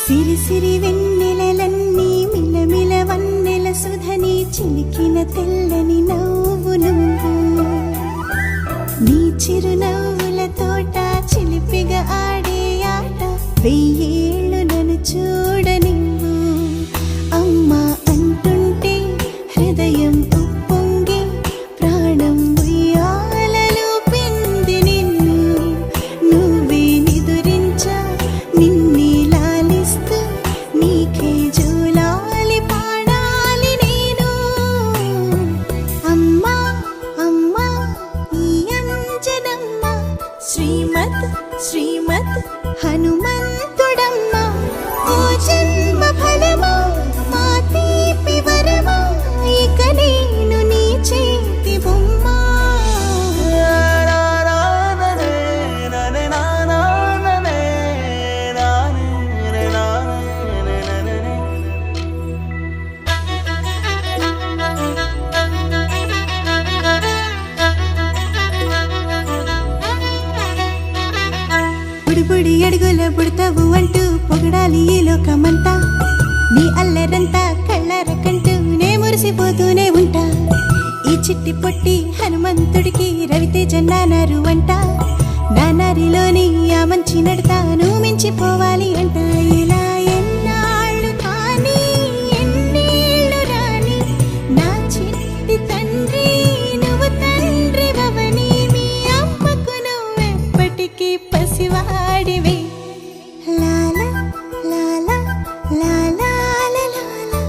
సిరి సిరి వెన్నెలలన్నీ మిలమిల వన్నెల సుధని చిలికిన తెల్లని నవ్వు నువ్వు నీ చిరునవ్వుల తోట చిలిపిగా ఆడే ఆట వెయ్యేళ్ళు నన్ను చూడనివ్వు అమ్మా అంటుంటే హృదయం ఉప్పొంగి ప్రాణం ఉయ్యాలలో పింది నిన్ను నువ్వే నిదురించా నిన్నే లాలిస్తూ నీకే జోలాలి పాడాలి నేను అమ్మా అమ్మా ఈ అంజనమ్మ శ్రీమత్ శ్రీమత్ హనుమంతుడమ్మ ఓ జన్మ ఫలమా మా తీపి వరమా ఇక నేను నీ చేతి బొమ్మ బుడి అడుగుల బుడతావు అంటూ పొగడాలి ఈ లోకమంతా నీ అల్లరంతా కళ్ళరకంటూ నే మురిసిపోతూనే ఉంటా ఈ చిట్టి పొట్టి హనుమంతుడికి రవితేజ నానారు అంట నానారిలోని ఆ మంచి నడతాను మించిపోవాలి అంట ఇలా ఎన్నాళ్ళు కానీ ఎన్నేళ్ళు రాని నా చిట్టి తండ్రి నువ్వు తండ్రి భవని మీ అమ్మకు నువ్వెప్పటికీ పసివాడివి లాలా లాలా లాలా లాలా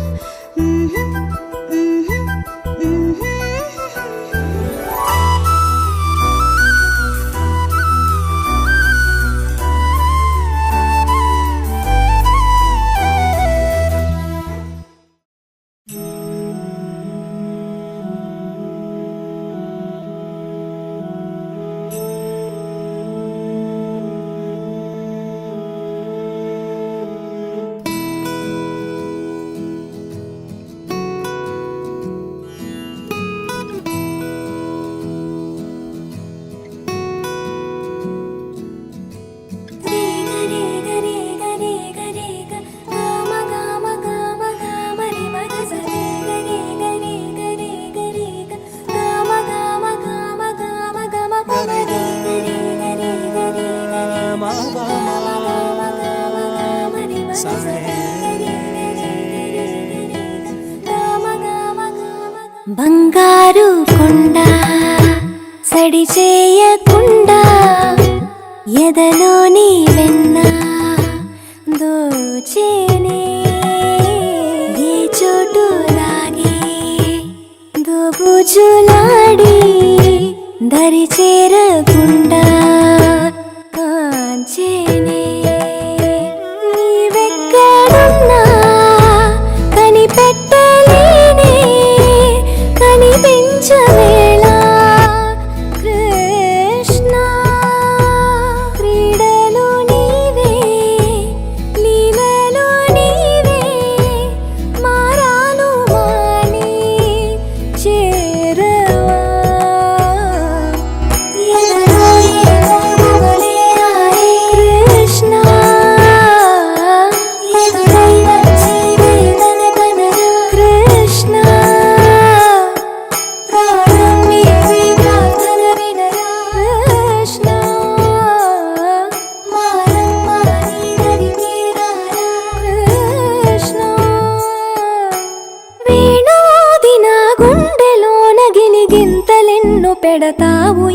బంగారు కొండ సడి చేయకుండా ఎదలోని వెన్న దోచేనే ఏ చోటు లాగే దోబుజులాడి దరి చేరకుండా కాంచేనే నీవెక్కడున్నా కనిపెట్టలేనే కనిపించవేళ కృష్ణ క్రీడలు నీవే లీలలు నీవే మారాను మాని చేరవా కృష్ణ కృష్ణ పెడతావు